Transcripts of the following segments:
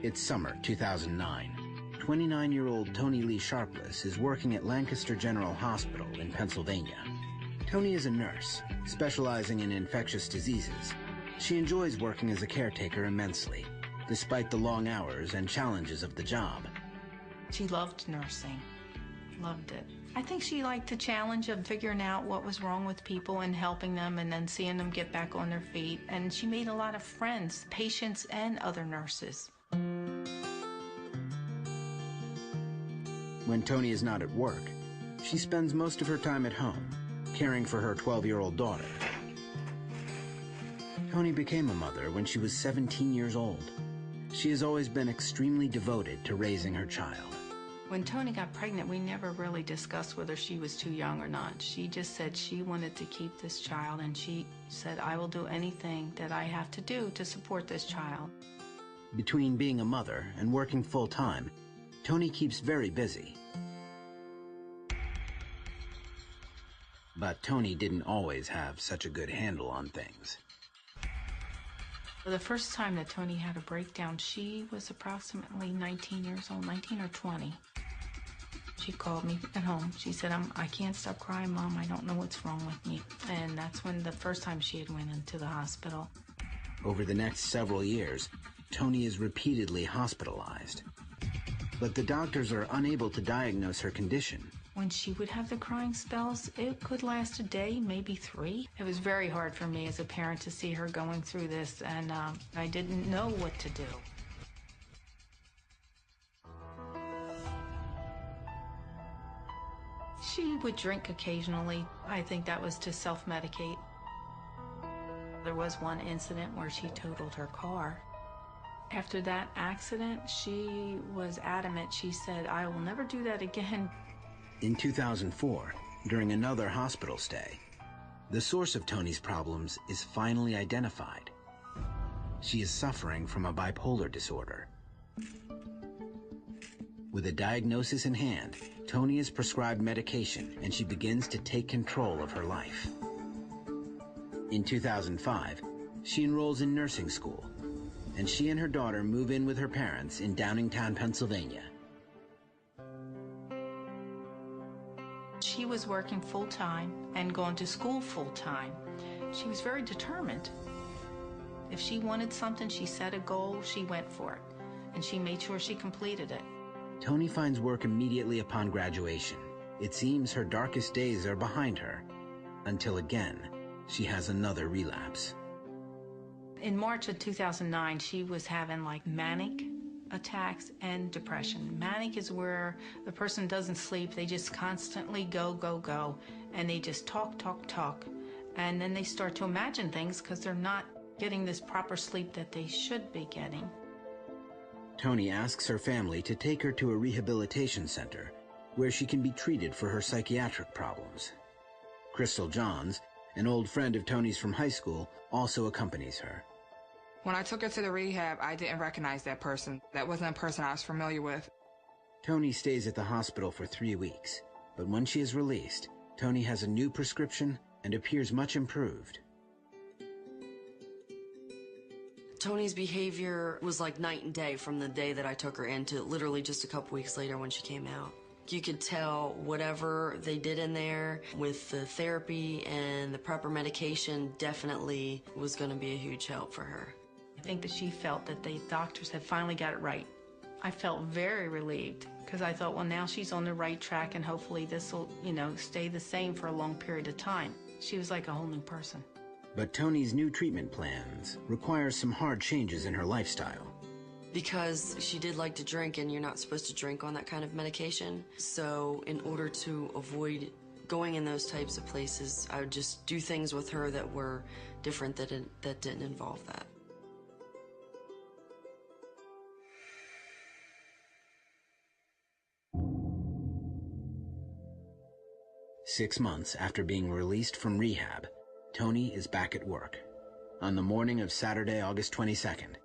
It's summer 2009. 29-year-old Toni Lee Sharpless is working at Lancaster General Hospital in Pennsylvania. Toni is a nurse, specializing in infectious diseases. She enjoys working as a caretaker immensely, despite the long hours and challenges of the job. She loved nursing, loved it. I think she liked the challenge of figuring out what was wrong with people and helping them and then seeing them get back on their feet. And she made a lot of friends, patients and other nurses. When Toni is not at work, she spends most of her time at home, caring for her 12-year-old daughter. Toni became a mother when she was 17 years old. She has always been extremely devoted to raising her child. When Toni got pregnant, we never really discussed whether she was too young or not. She just said she wanted to keep this child, and she said, I will do anything that I have to do to support this child. Between being a mother and working full-time, Toni keeps very busy. But Toni didn't always have such a good handle on things. The first time that Toni had a breakdown, she was approximately 19 years old, 19 or 20. She called me at home. She said, I can't stop crying, Mom. I don't know what's wrong with me. And that's when the first time she had went into the hospital. Over the next several years, Toni is repeatedly hospitalized. But the doctors are unable to diagnose her condition. When she would have the crying spells, it could last a day, maybe 3. It was very hard for me as a parent to see her going through this, and I didn't know what to do. She would drink occasionally. I think that was to self-medicate. There was one incident where she totaled her car. After that accident, she was adamant. She said, I will never do that again. In 2004, during another hospital stay, the source of Toni's problems is finally identified. She is suffering from a bipolar disorder. With a diagnosis in hand, Toni is prescribed medication and she begins to take control of her life. In 2005, she enrolls in nursing school, and she and her daughter move in with her parents in Downingtown, Pennsylvania. She was working full-time and going to school full-time. She was very determined. If she wanted something, she set a goal, she went for it, and she made sure she completed it. Toni finds work immediately upon graduation. It seems her darkest days are behind her, until again, she has another relapse. In March of 2009, she was having like manic attacks and depression. Manic is where the person doesn't sleep. They just constantly go, go, go, and they just talk, talk, talk. And then they start to imagine things because they're not getting this proper sleep that they should be getting. Toni asks her family to take her to a rehabilitation center where she can be treated for her psychiatric problems. Crystal Johns, an old friend of Toni's from high school, also accompanies her. When I took her to the rehab, I didn't recognize that person. That wasn't a person I was familiar with. Toni stays at the hospital for 3 weeks, but when she is released, Toni has a new prescription and appears much improved. Toni's behavior was like night and day from the day that I took her in to literally just a couple weeks later when she came out. You could tell whatever they did in there with the therapy and the proper medication definitely was going to be a huge help for her. I think that she felt that the doctors had finally got it right. I felt very relieved because I thought, well, now she's on the right track and hopefully this will, stay the same for a long period of time. She was like a whole new person. But Toni's new treatment plans require some hard changes in her lifestyle. Because she did like to drink, and you're not supposed to drink on that kind of medication. So in order to avoid going in those types of places, I would just do things with her that were different, that didn't involve that. Six months after being released from rehab, Toni is back at work. On the morning of Saturday, August 22nd,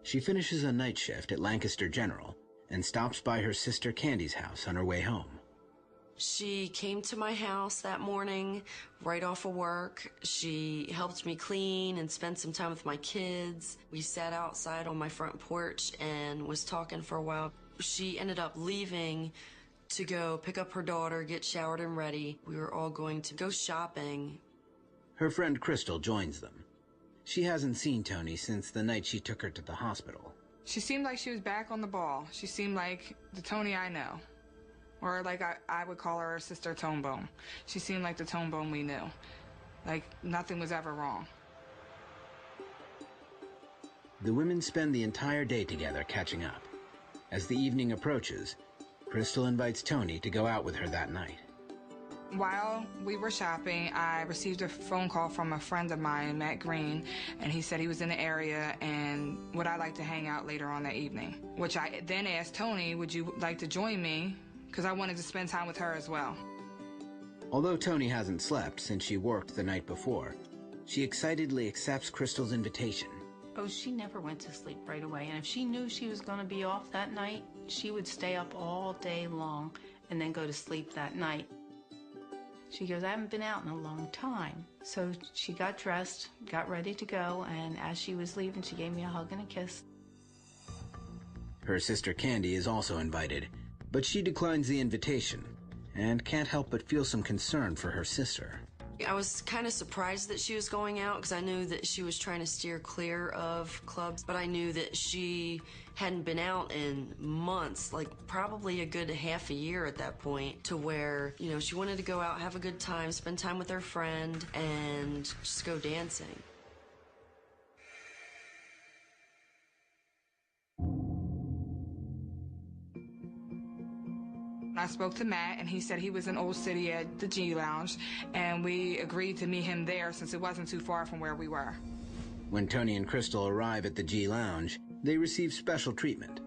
she finishes a night shift at Lancaster General and stops by her sister Candy's house on her way home. She came to my house that morning right off of work. She helped me clean and spent some time with my kids. We sat outside on my front porch and was talking for a while. She ended up leaving to go pick up her daughter, get showered and ready. We were all going to go shopping. Her friend Crystal joins them. She hasn't seen Toni since the night she took her to the hospital. She seemed like she was back on the ball. She seemed like the Toni I know. Or like I would call her sister Tone Bone. She seemed like the Tone Bone we knew. Like nothing was ever wrong. The women spend the entire day together catching up. As the evening approaches, Crystal invites Toni to go out with her that night. While we were shopping, I received a phone call from a friend of mine, Matt Green, and he said he was in the area and would I like to hang out later on that evening. Which I then asked Toni, would you like to join me? Because I wanted to spend time with her as well. Although Toni hasn't slept since she worked the night before, she excitedly accepts Crystal's invitation. Oh, she never went to sleep right away. And if she knew she was going to be off that night, she would stay up all day long and then go to sleep that night. She goes, I haven't been out in a long time. So she got dressed, got ready to go, and as she was leaving, she gave me a hug and a kiss. Her sister Candy is also invited, but she declines the invitation and can't help but feel some concern for her sister. I was kind of surprised that she was going out because I knew that she was trying to steer clear of clubs, but I knew that she hadn't been out in months, like probably a good half a year at that point, to where, you know, she wanted to go out, have a good time, spend time with her friend, and just go dancing. I spoke to Matt, and he said he was in Old City at the G Lounge, and we agreed to meet him there since it wasn't too far from where we were. When Toni and Crystal arrive at the G Lounge, they receive special treatment.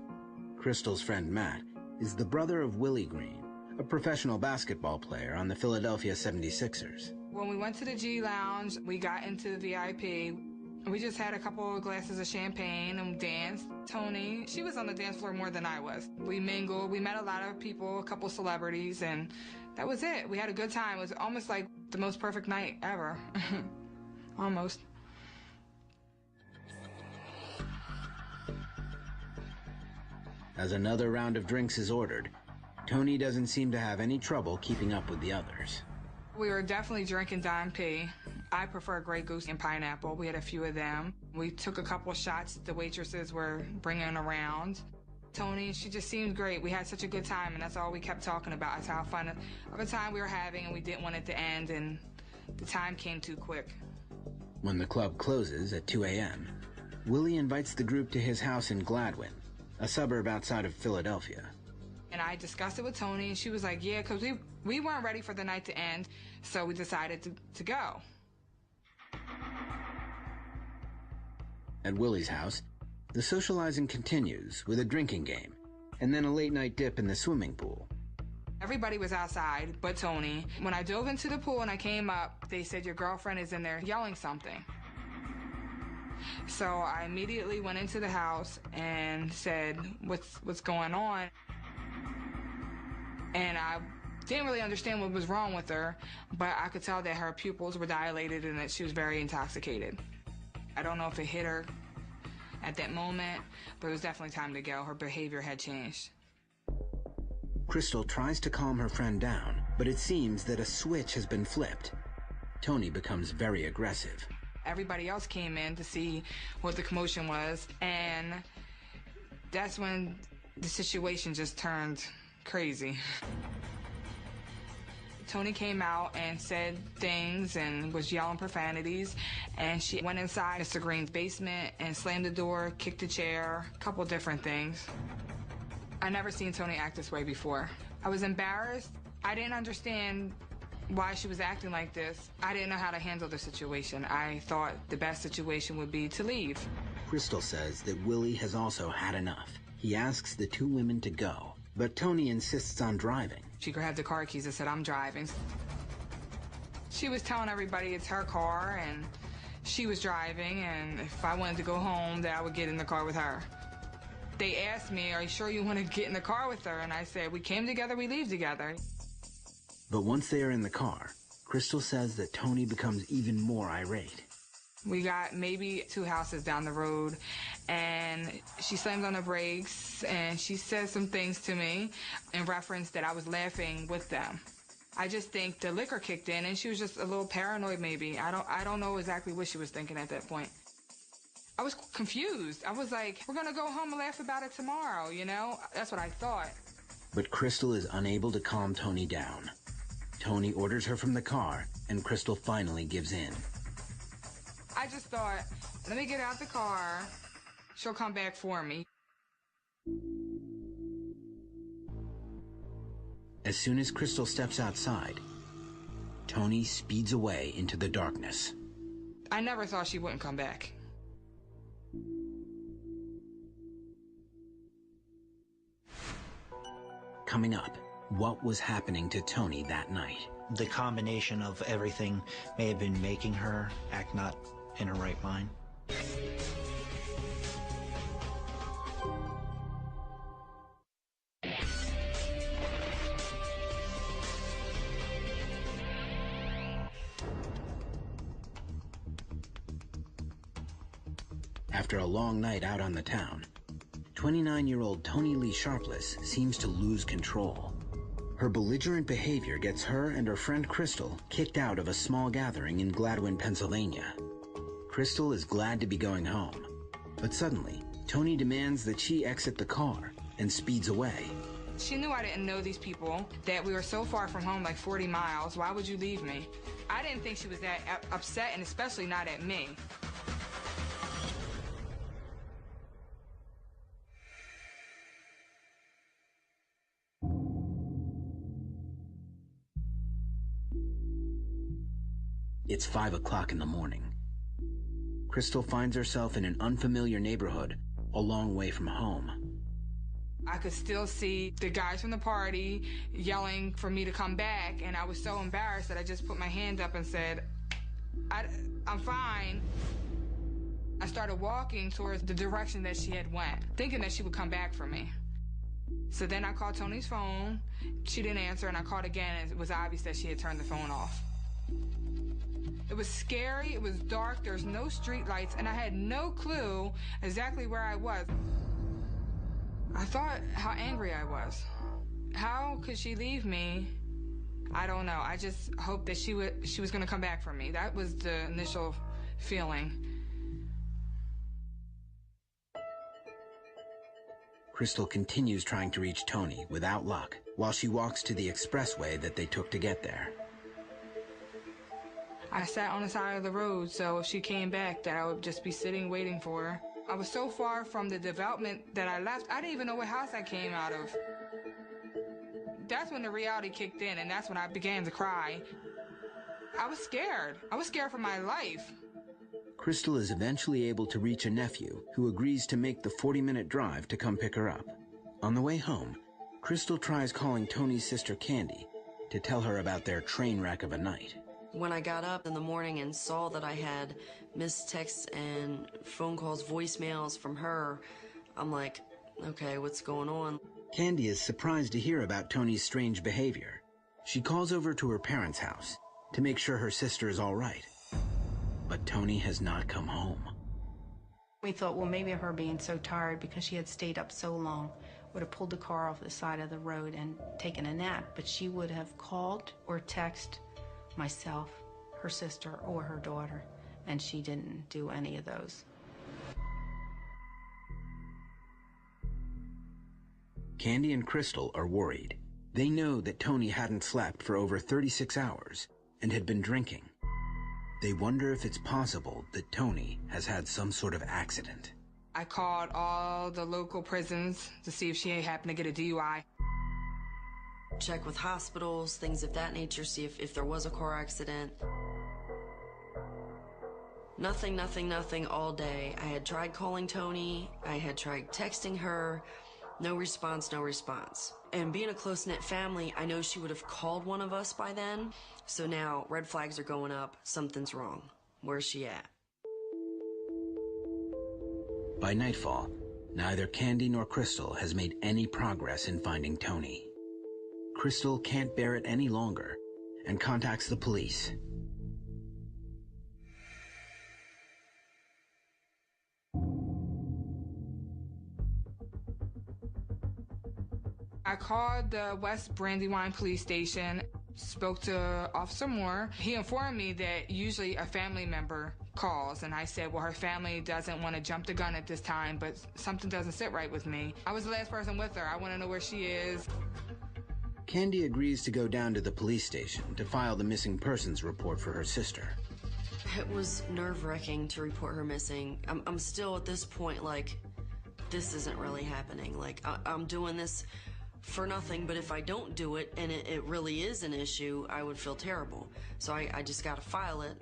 Crystal's friend Matt is the brother of Willie Green, a professional basketball player on the Philadelphia 76ers. When we went to the G Lounge, we got into the VIP. We just had a couple of glasses of champagne and danced. Toni, she was on the dance floor more than I was. We mingled, we met a lot of people, a couple celebrities, and that was it. We had a good time. It was almost like the most perfect night ever. Almost. As another round of drinks is ordered, Toni doesn't seem to have any trouble keeping up with the others. We were definitely drinking Don P. I prefer Grey Goose and pineapple. We had a few of them. We took a couple shots the waitresses were bringing around. Toni, she just seemed great. We had such a good time, and that's all we kept talking about, is how fun of a time we were having, and we didn't want it to end, and the time came too quick. When the club closes at 2 a.m., Willie invites the group to his house in Gladwin, a suburb outside of Philadelphia. And I discussed it with Toni, and she was like, yeah, because we weren't ready for the night to end, so we decided to go. At Willie's house, the socializing continues with a drinking game and then a late-night dip in the swimming pool. Everybody was outside but Toni. When I dove into the pool and I came up, they said, your girlfriend is in there yelling something. So I immediately went into the house and said, what's going on? And I didn't really understand what was wrong with her, but I could tell that her pupils were dilated and that she was very intoxicated. I don't know if it hit her at that moment, but it was definitely time to go. Her behavior had changed. Crystal tries to calm her friend down, but it seems that a switch has been flipped. Toni becomes very aggressive. Everybody else came in to see what the commotion was, and that's when the situation just turned crazy. Toni came out and said things and was yelling profanities, and she went inside Mr. Green's basement and slammed the door, kicked the chair, a couple different things. I never seen Toni act this way before. I was embarrassed. I didn't understand why she was acting like this. I didn't know how to handle the situation. I thought the best situation would be to leave. Crystal says that Willie has also had enough. He asks the two women to go, but Toni insists on driving. She grabbed the car keys and said, I'm driving. She was telling everybody it's her car and she was driving, and if I wanted to go home, that I would get in the car with her. They asked me, are you sure you want to get in the car with her? And I said, we came together, we leave together. But once they are in the car, Crystal says that Toni becomes even more irate. We got maybe 2 houses down the road, and she slammed on the brakes, and she said some things to me in reference that I was laughing with them. I just think the liquor kicked in, and she was just a little paranoid maybe. I don't know exactly what she was thinking at that point. I was confused. I was like, we're going to go home and laugh about it tomorrow, you know? That's what I thought. But Crystal is unable to calm Toni down. Toni orders her from the car, and Crystal finally gives in. I just thought, let me get out the car. She'll come back for me. As soon as Crystal steps outside, Toni speeds away into the darkness. I never thought she wouldn't come back. Coming up, what was happening to Toni that night? The combination of everything may have been making her act not in her right mind. After a long night out on the town, 29-year-old Toni Lee Sharpless seems to lose control. Her belligerent behavior gets her and her friend Crystal kicked out of a small gathering in Gladwin, Pennsylvania. Crystal is glad to be going home, but suddenly, Toni demands that she exit the car and speeds away. She knew I didn't know these people, that we were so far from home, like 40 miles. Why would you leave me? I didn't think she was that upset, and especially not at me. It's 5 o'clock in the morning. Crystal finds herself in an unfamiliar neighborhood, a long way from home. I could still see the guys from the party yelling for me to come back, and I was so embarrassed that I just put my hand up and said, I'm fine. I started walking towards the direction that she had went, thinking that she would come back for me. So then I called Toni's phone. She didn't answer, and I called again, and it was obvious that she had turned the phone off. It was scary, it was dark, there's no street lights, and I had no clue exactly where I was. I thought how angry I was. How could she leave me? I don't know. I just hoped that she was going to come back for me. That was the initial feeling. Crystal continues trying to reach Toni without luck while she walks to the expressway that they took to get there. I sat on the side of the road, so if she came back, that I would just be sitting waiting for her. I was so far from the development that I left, I didn't even know what house I came out of. That's when the reality kicked in, and that's when I began to cry. I was scared. I was scared for my life. Crystal is eventually able to reach a nephew who agrees to make the 40-minute drive to come pick her up. On the way home, Crystal tries calling Toni's sister Candy to tell her about their train wreck of a night. When I got up in the morning and saw that I had missed texts and phone calls, voicemails from her, I'm like, okay, what's going on? Candy is surprised to hear about Toni's strange behavior. She calls over to her parents' house to make sure her sister is all right. But Toni has not come home. We thought, well, maybe her being so tired because she had stayed up so long would have pulled the car off the side of the road and taken a nap, but she would have called or texted myself, her sister, or her daughter, and she didn't do any of those. Candy and Crystal are worried. They know that Toni hadn't slept for over 36 hours and had been drinking. They wonder if it's possible that Toni has had some sort of accident. I called all the local prisons to see if she happened to get a DUI. Check with hospitals, things of that nature, see if there was a car accident. Nothing all day. I had tried calling Toni, I had tried texting her, no response. And being a close-knit family, I know she would have called one of us by then. So now, red flags are going up, something's wrong. Where's she at? By nightfall, neither Candy nor Crystal has made any progress in finding Toni. Crystal can't bear it any longer and contacts the police. I called the West Brandywine Police Station, spoke to Officer Moore. He informed me that usually a family member calls, and I said, well, her family doesn't want to jump the gun at this time, but something doesn't sit right with me. I was the last person with her. I want to know where she is. Candy agrees to go down to the police station to file the missing persons report for her sister. It was nerve-wracking to report her missing. I'm still at this point like, this isn't really happening. Like, I'm doing this for nothing, but if I don't do it and it really is an issue, I would feel terrible. So I just got to file it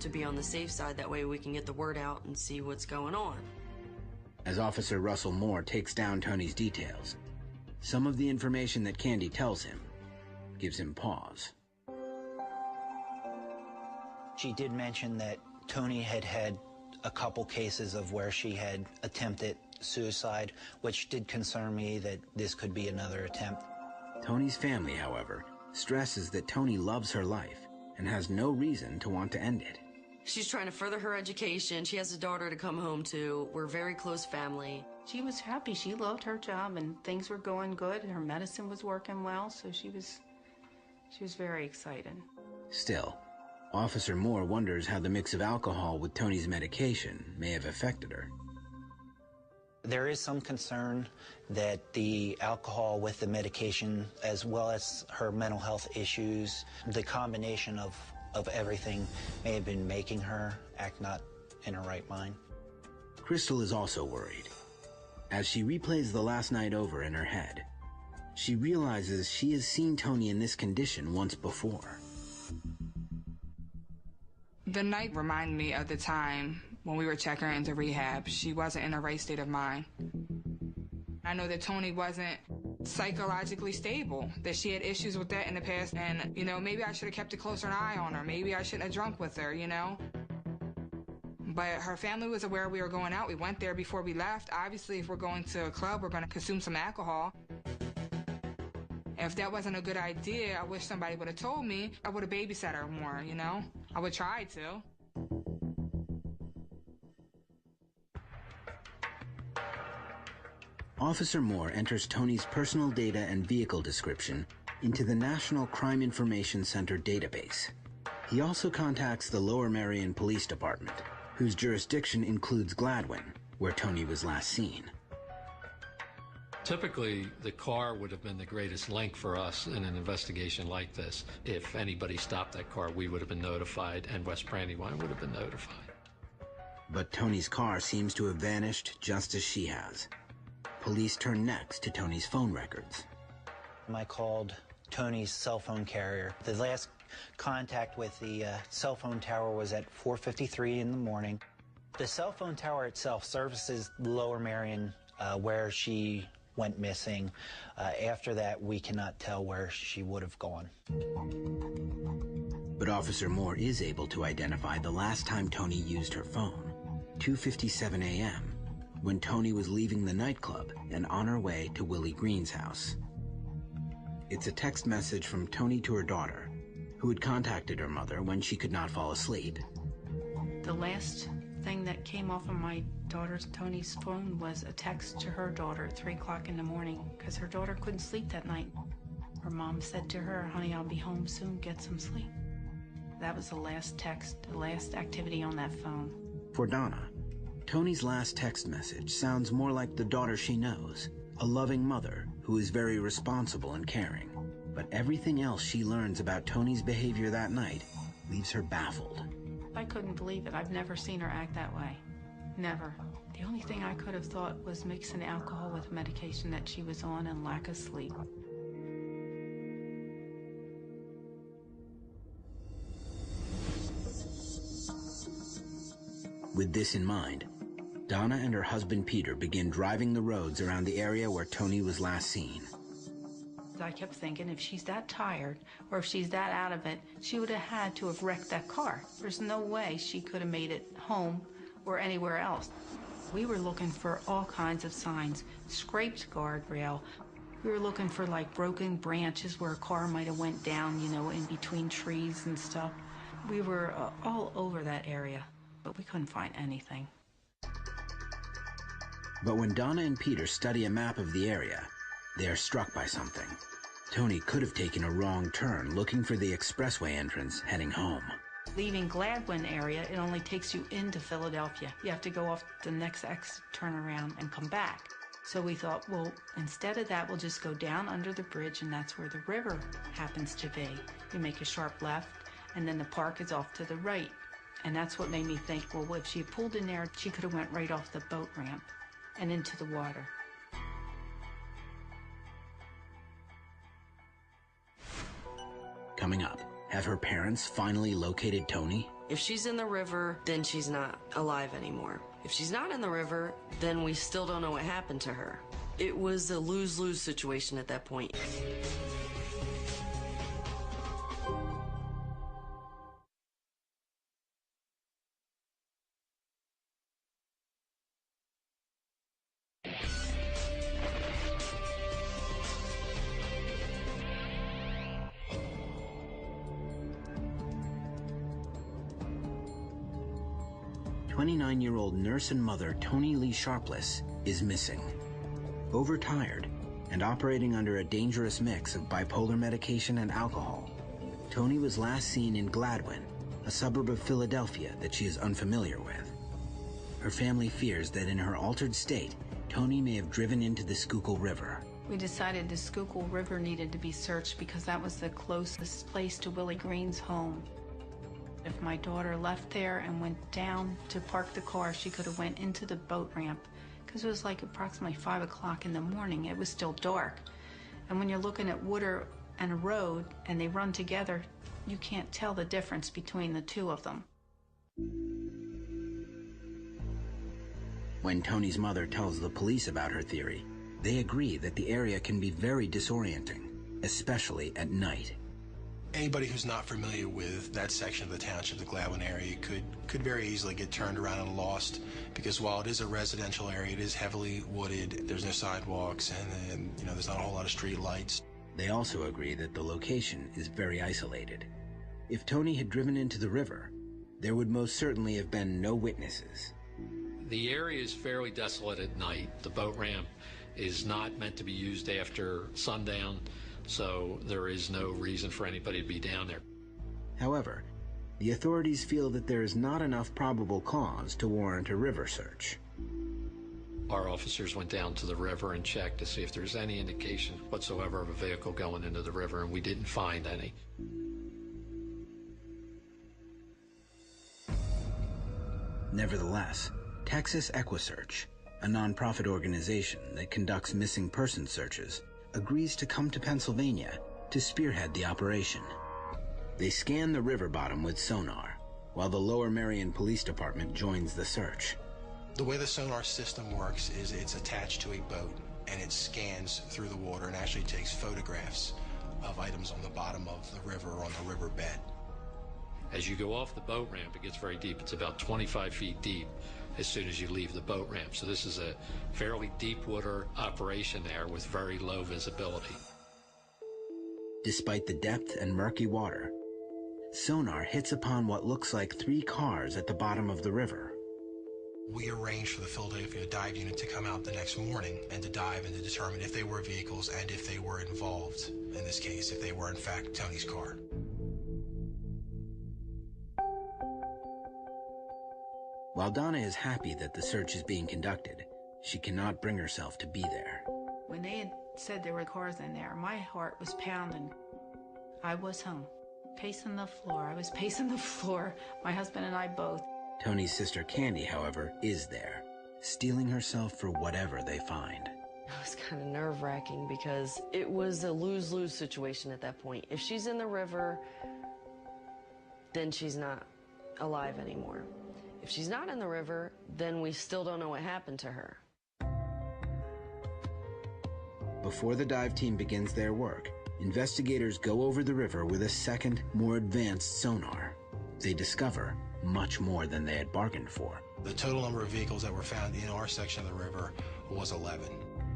to be on the safe side. That way we can get the word out and see what's going on. As Officer Russell Moore takes down Tony's details, some of the information that Candy tells him gives him pause. She did mention that Toni had had a couple cases of where she had attempted suicide, which did concern me that this could be another attempt. Tony's family, however, stresses that Toni loves her life and has no reason to want to end it. She's trying to further her education. She has a daughter to come home to. We're a very close family. She was happy. She loved her job, and things were going good, and her medicine was working well, so she was very excited. Still, Officer Moore wonders how the mix of alcohol with Tony's medication may have affected her. There is some concern that the alcohol with the medication, as well as her mental health issues, the combination of everything may have been making her act not in her right mind. Crystal is also worried. As she replays the last night over in her head, she realizes she has seen Toni in this condition once before. The night reminded me of the time when we were checking her into rehab. She wasn't in a right state of mind. I know that Toni wasn't psychologically stable, that she had issues with that in the past, and, maybe I should have kept a closer eye on her. Maybe I shouldn't have drunk with her, But her family was aware we were going out. We went there before we left. Obviously, if we're going to a club, we're going to consume some alcohol. If that wasn't a good idea, I wish somebody would have told me. I would have babysat her more, I would try to. Officer Moore enters Toni's personal data and vehicle description into the National Crime Information Center database. He also contacts the Lower Merion Police Department, whose jurisdiction includes Gladwin, where Toni was last seen. Typically, the car would have been the greatest link for us in an investigation like this. If anybody stopped that car, we would have been notified, and West Brandywine would have been notified. But Toni's car seems to have vanished just as she has. Police turn next to Toni's phone records. I called Toni's cell phone carrier. The last contact with the cell phone tower was at 4:53 in the morning. The cell phone tower itself services Lower Merion, where she went missing. After that, we cannot tell where she would have gone. But Officer Moore is able to identify the last time Toni used her phone, 2:57 a.m., when Toni was leaving the nightclub and on her way to Willie Green's house. It's a text message from Toni to her daughter, who had contacted her mother when she could not fall asleep. The last thing that came off of my daughter's, Toni's phone, was a text to her daughter at 3 o'clock in the morning, because her daughter couldn't sleep that night. Her mom said to her, "Honey, I'll be home soon, get some sleep." That was the last text, the last activity on that phone. For Donna, Toni's last text message sounds more like the daughter she knows, a loving mother who is very responsible and caring. But everything else she learns about Toni's behavior that night leaves her baffled. I couldn't believe it. I've never seen her act that way. Never. The only thing I could have thought was mixing alcohol with medication that she was on and lack of sleep. With this in mind, Donna and her husband Peter begin driving the roads around the area where Toni was last seen. I kept thinking, if she's that tired or if she's that out of it, she would have had to have wrecked that car. There's no way she could have made it home or anywhere else. We were looking for all kinds of signs: scraped guardrail, We were looking for like broken branches where a car might have went down, you know, in between trees and stuff. We were all over that area, but we couldn't find anything. But when Donna and Peter study a map of the area, they are struck by something. Toni could have taken a wrong turn looking for the expressway entrance heading home. Leaving Gladwin area, it only takes you into Philadelphia. You have to go off the next exit, turn around, and come back. So we thought, well, instead of that, we'll just go down under the bridge, and that's where the river happens to be. You make a sharp left, and then the park is off to the right. And that's what made me think, well, if she had pulled in there, she could have went right off the boat ramp and into the water. Coming up, have her parents finally located Toni? If she's in the river, then she's not alive anymore. If she's not in the river, then we still don't know what happened to her. It was a lose-lose situation at that point. "29-year-old nurse and mother Toni Lee Sharpless is missing. Overtired and operating under a dangerous mix of bipolar medication and alcohol, Toni was last seen in Gladwin, a suburb of Philadelphia that she is unfamiliar with. Her family fears that in her altered state, Toni may have driven into the Schuylkill River. We decided the Schuylkill River needed to be searched because that was the closest place to Willie Green's home. If my daughter left there and went down to park the car, she could have went into the boat ramp because it was like approximately 5 o'clock in the morning. It was still dark. And when you're looking at water and a road and they run together, you can't tell the difference between the two of them. When Toni's mother tells the police about her theory, they agree that the area can be very disorienting, especially at night. Anybody who's not familiar with that section of the township, the Gladwin area, could very easily get turned around and lost, because while it is a residential area, it is heavily wooded. There's no sidewalks, and there's not a whole lot of street lights. They also agree that the location is very isolated. If Toni had driven into the river, there would most certainly have been no witnesses. The area is fairly desolate at night. The boat ramp is not meant to be used after sundown, so there is no reason for anybody to be down there. However, the authorities feel that there is not enough probable cause to warrant a river search. Our officers went down to the river and checked to see if there's any indication whatsoever of a vehicle going into the river, and we didn't find any. Nevertheless, Texas EquiSearch, a nonprofit organization that conducts missing person searches, agrees to come to Pennsylvania to spearhead the operation. They scan the river bottom with sonar, while the Lower Merion Police Department joins the search. The way the sonar system works is it's attached to a boat, and it scans through the water and actually takes photographs of items on the bottom of the river or on the riverbed. As you go off the boat ramp, it gets very deep. It's about 25 feet deep as soon as you leave the boat ramp. So this is a fairly deep water operation there with very low visibility. Despite the depth and murky water, sonar hits upon what looks like 3 cars at the bottom of the river. We arranged for the Philadelphia dive unit to come out the next morning and to dive and to determine if they were vehicles and if they were involved, in this case, if they were in fact Toni's car. While Donna is happy that the search is being conducted, she cannot bring herself to be there. When they had said there were cars in there, my heart was pounding. I was home, pacing the floor. I was pacing the floor, my husband and I both. Toni's sister Candy, however, is there, steeling herself for whatever they find. It was kind of nerve-wracking because it was a lose-lose situation at that point. If she's in the river, then she's not alive anymore. If she's not in the river, then we still don't know what happened to her. Before the dive team begins their work, investigators go over the river with a second, more advanced sonar. They discover much more than they had bargained for. The total number of vehicles that were found in our section of the river was 11.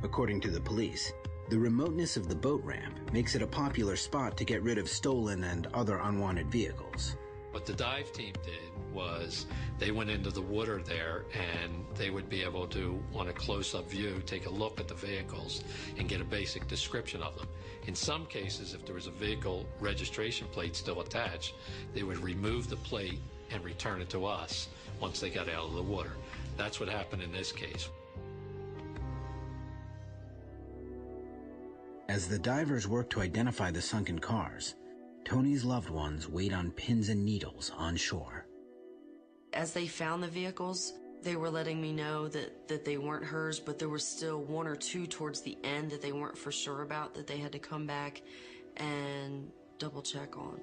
According to the police, The remoteness of the boat ramp makes it a popular spot to get rid of stolen and other unwanted vehicles. What the dive team did was they went into the water there, and they would be able to, on a close-up view, take a look at the vehicles and get a basic description of them. In some cases, if there was a vehicle registration plate still attached, they would remove the plate and return it to us once they got out of the water. That's what happened in this case. As the divers work to identify the sunken cars, Toni's loved ones wait on pins and needles on shore. As they found the vehicles, they were letting me know that they weren't hers, but there were still one or two towards the end that they weren't for sure about, that they had to come back and double check on.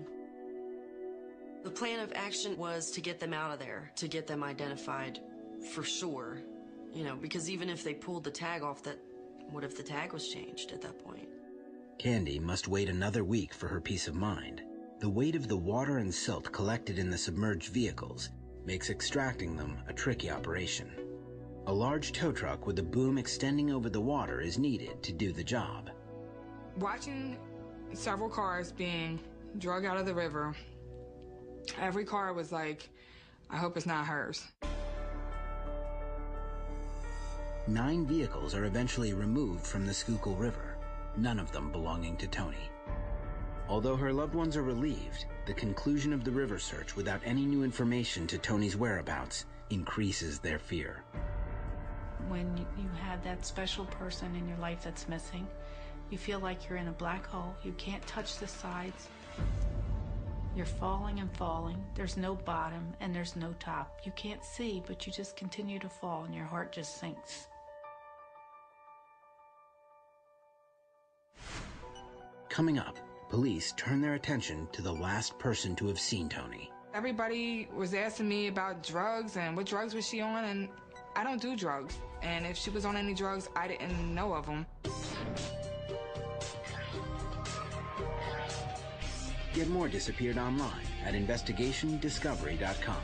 The plan of action was to get them out of there, to get them identified for sure, because even if they pulled the tag off, what if the tag was changed at that point? Candy must wait another week for her peace of mind. The weight of the water and silt collected in the submerged vehicles makes extracting them a tricky operation. A large tow truck with a boom extending over the water is needed to do the job. Watching several cars being drug out of the river, every car was like, I hope it's not hers. 9 vehicles are eventually removed from the Schuylkill River, none of them belonging to Toni. Although her loved ones are relieved, the conclusion of the river search without any new information to Toni's whereabouts increases their fear. When you have that special person in your life that's missing, you feel like you're in a black hole. You can't touch the sides. You're falling and falling. There's no bottom and there's no top. You can't see, but you just continue to fall and your heart just sinks. Coming up, police turn their attention to the last person to have seen Toni. Everybody was asking me about drugs and what drugs was she on, and I don't do drugs. And if she was on any drugs, I didn't know of them. Get more Disappeared online at investigationdiscovery.com.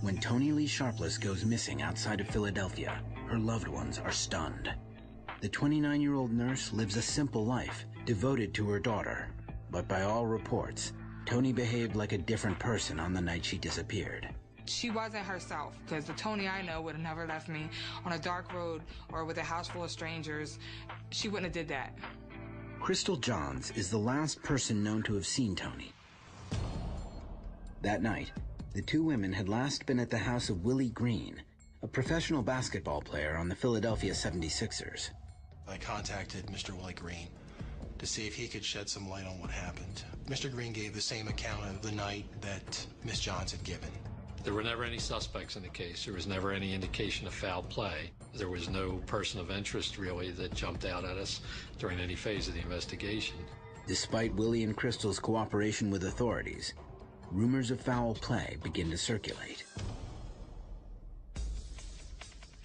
When Toni Lee Sharpless goes missing outside of Philadelphia, her loved ones are stunned. The 29-year-old nurse lives a simple life, devoted to her daughter. But by all reports, Toni behaved like a different person on the night she disappeared. She wasn't herself, because the Toni I know would have never left me on a dark road or with a house full of strangers. She wouldn't have did that. Crystal Johns is the last person known to have seen Toni. That night, the two women had last been at the house of Willie Green, a professional basketball player on the Philadelphia 76ers. I contacted Mr. Willie Green to see if he could shed some light on what happened. Mr. Green gave the same account of the night that Miss Johns had given. There were never any suspects in the case. There was never any indication of foul play. There was no person of interest, really, that jumped out at us during any phase of the investigation. Despite Willie and Crystal's cooperation with authorities, rumors of foul play begin to circulate.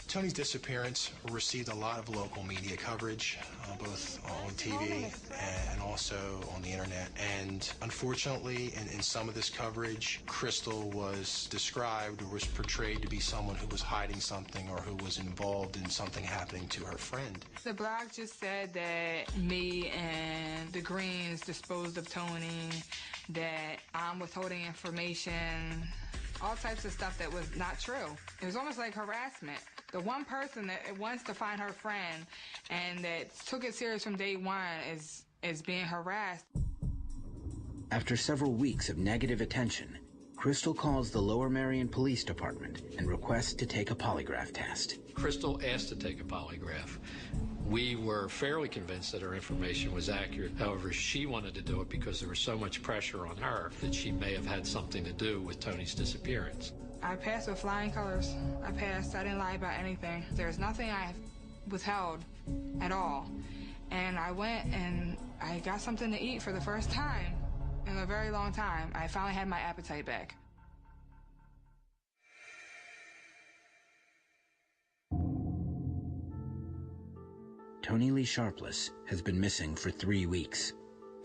Toni's disappearance received a lot of local media coverage, both on TV and also on the internet. And unfortunately, in some of this coverage, Crystal was described or was portrayed to be someone who was hiding something or who was involved in something happening to her friend. The blog just said that me and the Greens disposed of Toni, that I'm withholding information, all types of stuff that was not true. It was almost like harassment. The one person that wants to find her friend and that took it serious from day one is being harassed. After several weeks of negative attention, Crystal calls the Lower Merion Police Department and requests to take a polygraph test. Crystal asked to take a polygraph. We were fairly convinced that her information was accurate. However, she wanted to do it because there was so much pressure on her that she may have had something to do with Toni's disappearance. I passed with flying colors. I passed. I didn't lie about anything. There's nothing I withheld at all. And I went and I got something to eat for the first time in a very long time. I finally had my appetite back. Toni Lee Sharpless has been missing for 3 weeks.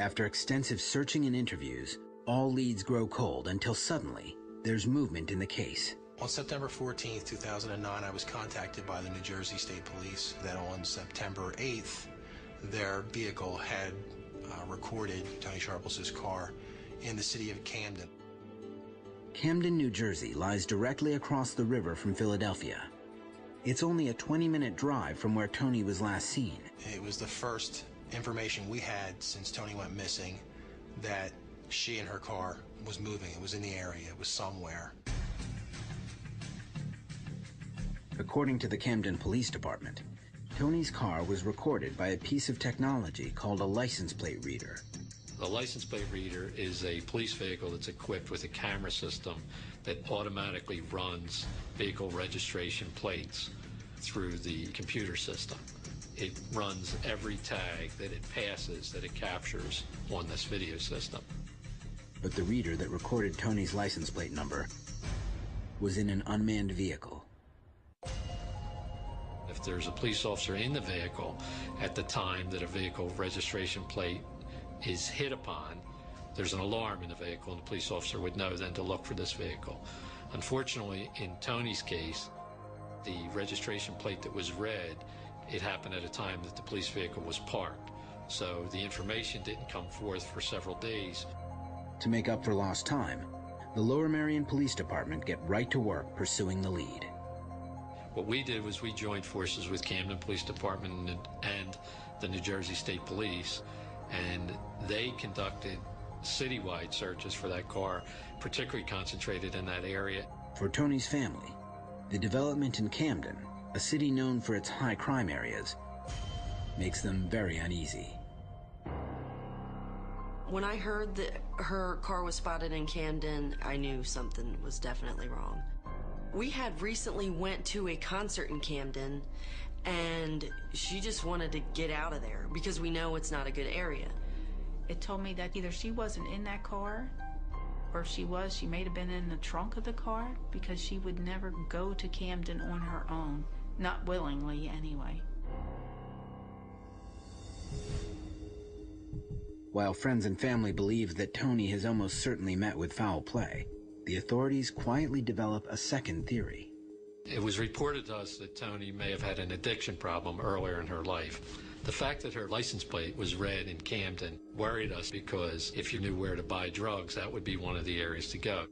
After extensive searching and interviews, all leads grow cold until suddenly there's movement in the case. On September 14th, 2009, I was contacted by the New Jersey State Police that on September 8th, their vehicle had recorded Toni Sharpless's car in the city of Camden. Camden, New Jersey lies directly across the river from Philadelphia. It's only a 20-minute drive from where Toni was last seen. It was the first information we had since Toni went missing that she and her car was moving. It was in the area. It was somewhere. According to the Camden Police Department, Toni's car was recorded by a piece of technology called a license plate reader. The license plate reader is a police vehicle that's equipped with a camera system that automatically runs vehicle registration plates through the computer system. It runs every tag that it passes, that it captures on this video system. But the reader that recorded Toni's license plate number was in an unmanned vehicle. If there's a police officer in the vehicle at the time that a vehicle registration plate is hit upon, there's an alarm in the vehicle, and the police officer would know then to look for this vehicle. Unfortunately, in Toni's case, the registration plate that was read, it happened at a time that the police vehicle was parked. So the information didn't come forth for several days. To make up for lost time, the Lower Merion Police Department get right to work pursuing the lead. What we did was we joined forces with Camden Police Department and the New Jersey State Police, and they conducted citywide searches for that car, particularly concentrated in that area. For Toni's family, the development in Camden, a city known for its high crime areas, makes them very uneasy. When I heard that her car was spotted in Camden, I knew something was definitely wrong. We had recently went to a concert in Camden, and she just wanted to get out of there because we know it's not a good area. It told me that either she wasn't in that car, or if she was, she may have been in the trunk of the car, because she would never go to Camden on her own, not willingly anyway. While friends and family believe that Toni has almost certainly met with foul play, the authorities quietly develop a second theory. It was reported to us that Toni may have had an addiction problem earlier in her life. The fact that her license plate was read in Camden worried us, because if you knew where to buy drugs, that would be one of the areas to go.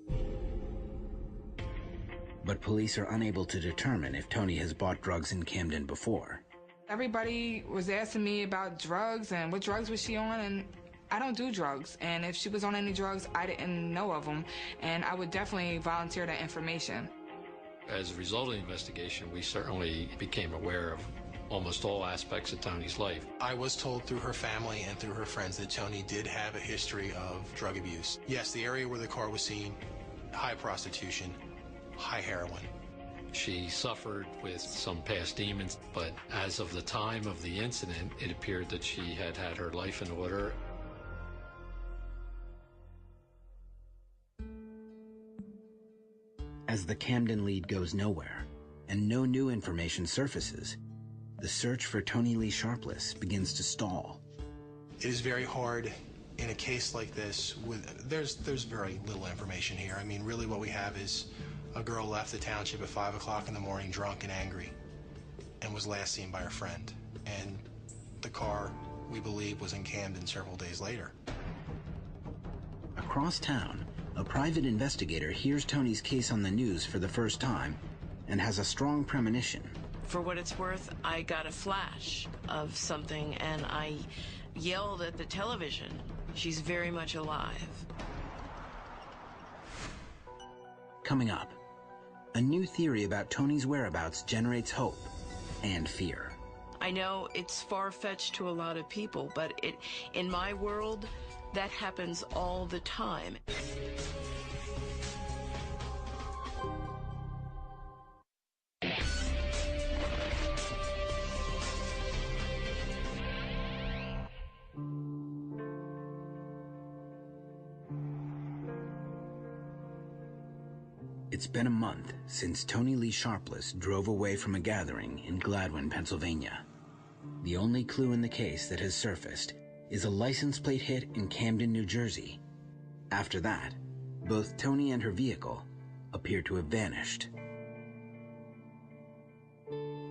But police are unable to determine if Toni has bought drugs in Camden before. Everybody was asking me about drugs and what drugs was she on, and I don't do drugs. And if she was on any drugs, I didn't know of them, and I would definitely volunteer that information. As a result of the investigation, we certainly became aware of almost all aspects of Toni's life. I was told through her family and through her friends that Toni did have a history of drug abuse. Yes, the area where the car was seen, high prostitution, high heroin. She suffered with some past demons, but as of the time of the incident, it appeared that she had had her life in order. As the Camden lead goes nowhere, and no new information surfaces, the search for Toni Lee Sharpless begins to stall. It is very hard in a case like this. There's very little information here. I mean, really what we have is a girl left the township at 5 o'clock in the morning, drunk and angry, and was last seen by her friend. And the car, we believe, was in Camden several days later. Across town, a private investigator hears Toni's case on the news for the first time and has a strong premonition. For what it's worth, I got a flash of something and I yelled at the television. She's very much alive. Coming up, a new theory about Toni's whereabouts generates hope and fear. I know it's far-fetched to a lot of people, but in my world, that happens all the time. It's been a month since Toni Lee Sharpless drove away from a gathering in Gladwin, Pennsylvania. The only clue in the case that has surfaced is a license plate hit in Camden, New Jersey. After that, both Toni and her vehicle appear to have vanished.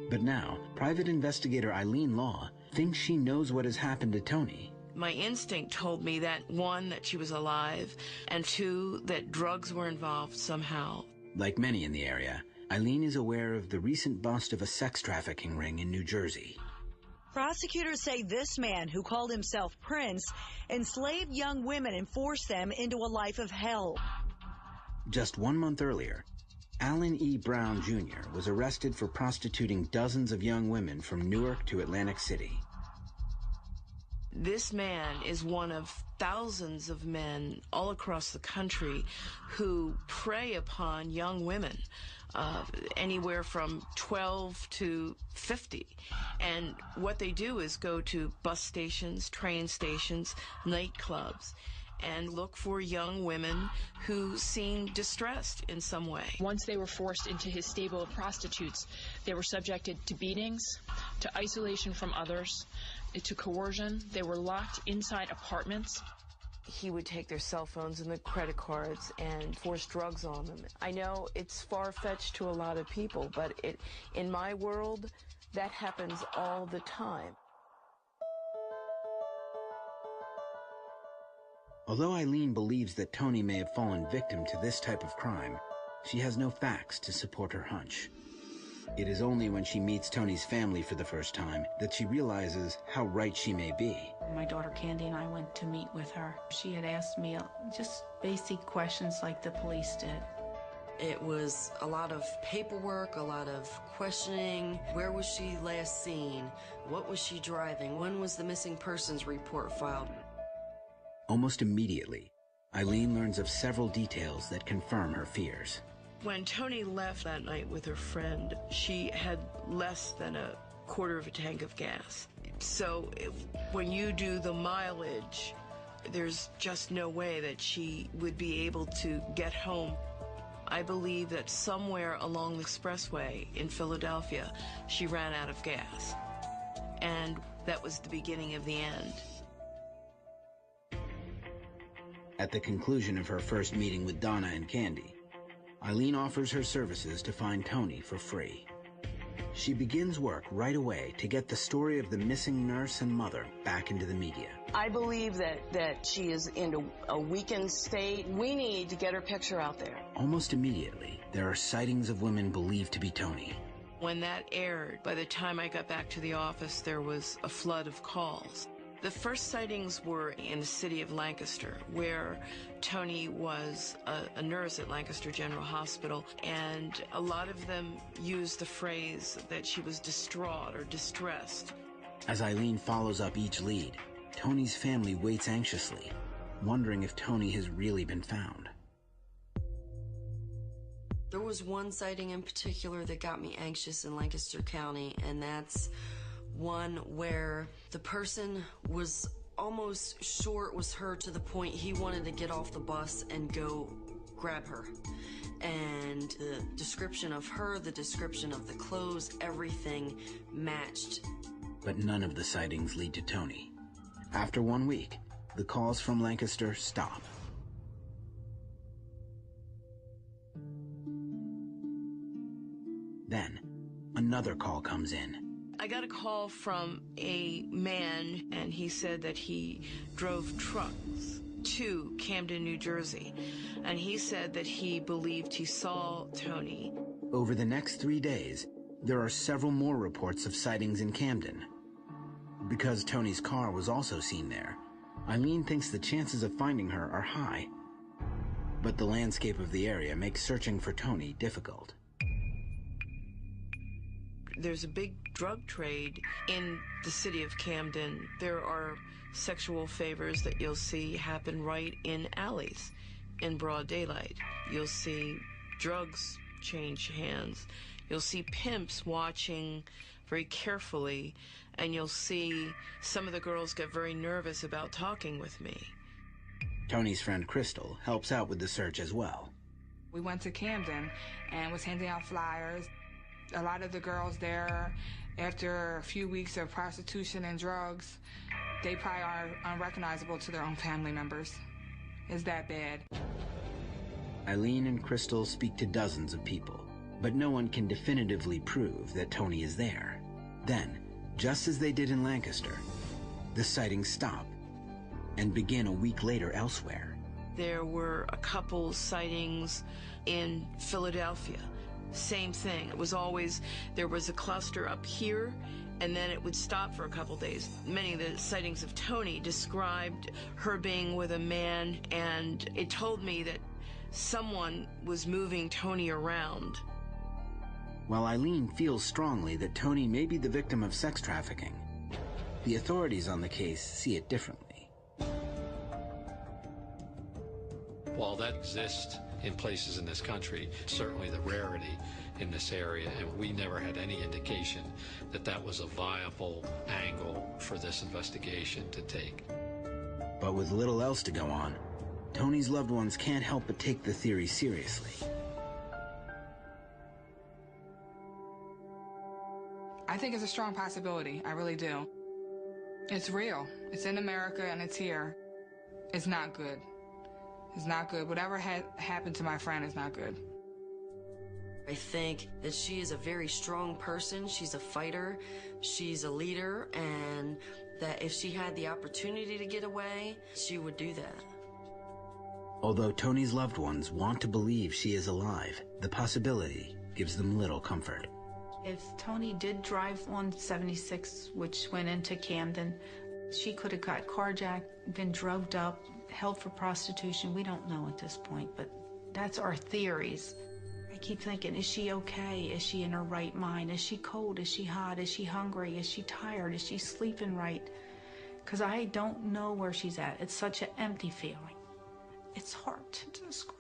But now, private investigator Eileen Law thinks she knows what has happened to Toni. My instinct told me that, one, that she was alive, and two, that drugs were involved somehow. Like many in the area, Eileen is aware of the recent bust of a sex trafficking ring in New Jersey. Prosecutors say this man, who called himself Prince, enslaved young women and forced them into a life of hell. Just 1 month earlier, Alan E. Brown Jr. was arrested for prostituting dozens of young women from Newark to Atlantic City. This man is one of thousands of men all across the country who prey upon young women, anywhere from 12 to 50. And what they do is go to bus stations, train stations, nightclubs, and look for young women who seem distressed in some way. Once they were forced into his stable of prostitutes, they were subjected to beatings, to isolation from others, to coercion. They were locked inside apartments. He would take their cell phones and their credit cards and force drugs on them. I know it's far-fetched to a lot of people, but in my world, that happens all the time. Although Eileen believes that Toni may have fallen victim to this type of crime, she has no facts to support her hunch. It is only when she meets Toni's family for the first time that she realizes how right she may be. My daughter Candy and I went to meet with her. She had asked me just basic questions like the police did. It was a lot of paperwork, a lot of questioning. Where was she last seen? What was she driving? When was the missing persons report filed? Almost immediately, Eileen learns of several details that confirm her fears. When Toni left that night with her friend, she had less than a quarter of a tank of gas. So when you do the mileage, there's just no way that she would be able to get home. I believe that somewhere along the expressway in Philadelphia, she ran out of gas. And that was the beginning of the end. At the conclusion of her first meeting with Donna and Candy, Eileen offers her services to find Toni for free. She begins work right away to get the story of the missing nurse and mother back into the media. I believe that she is in a weakened state. We need to get her picture out there. Almost immediately, there are sightings of women believed to be Toni. When that aired, by the time I got back to the office, there was a flood of calls. The first sightings were in the city of Lancaster, where Toni was a nurse at Lancaster General Hospital, and a lot of them used the phrase that she was distraught or distressed. As Eileen follows up each lead, Toni's family waits anxiously, wondering if Toni has really been found. There was one sighting in particular that got me anxious in Lancaster County, and that's one where the person was almost sure it was her to the point he wanted to get off the bus and go grab her. And the description of her, the description of the clothes, everything matched. But none of the sightings lead to Toni. After 1 week, the calls from Lancaster stop. Then, another call comes in. I got a call from a man, and he said that he drove trucks to Camden, New Jersey, and he said that he believed he saw Toni. Over the next 3 days, there are several more reports of sightings in Camden. Because Toni's car was also seen there, Eileen thinks the chances of finding her are high. But the landscape of the area makes searching for Toni difficult. There's a big drug trade in the city of Camden. There are sexual favors that you'll see happen right in alleys in broad daylight. You'll see drugs change hands. You'll see pimps watching very carefully, and you'll see some of the girls get very nervous about talking with me. Toni's friend Crystal helps out with the search as well. We went to Camden and was handing out flyers. A lot of the girls there, after a few weeks of prostitution and drugs, they probably are unrecognizable to their own family members. It's that bad. Eileen and Crystal speak to dozens of people, but no one can definitively prove that Toni is there. Then, just as they did in Lancaster, the sightings stop and begin a week later elsewhere. There were a couple sightings in Philadelphia. Same thing. It was always, there was a cluster up here, and then it would stop for a couple days. Many of the sightings of Toni described her being with a man, and it told me that someone was moving Toni around. While Eileen feels strongly that Toni may be the victim of sex trafficking, the authorities on the case see it differently. While that exists in places in this country, certainly the rarity in this area, and we never had any indication that that was a viable angle for this investigation to take. But with little else to go on, Toni's loved ones can't help but take the theory seriously. I think it's a strong possibility. I really do. It's real. It's in America and it's here. It's not good. It's not good. Whatever happened to my friend is not good. I think that she is a very strong person. She's a fighter. She's a leader, and that if she had the opportunity to get away, she would do that. Although Toni's loved ones want to believe she is alive, the possibility gives them little comfort. If Toni did drive 176, which went into Camden, she could have got carjacked, been drugged up, held for prostitution. We don't know at this point, but that's our theories. I keep thinking, is she okay? Is she in her right mind? Is she cold? Is she hot? Is she hungry? Is she tired? Is she sleeping right? Because I don't know where she's at. It's such an empty feeling. It's hard to describe.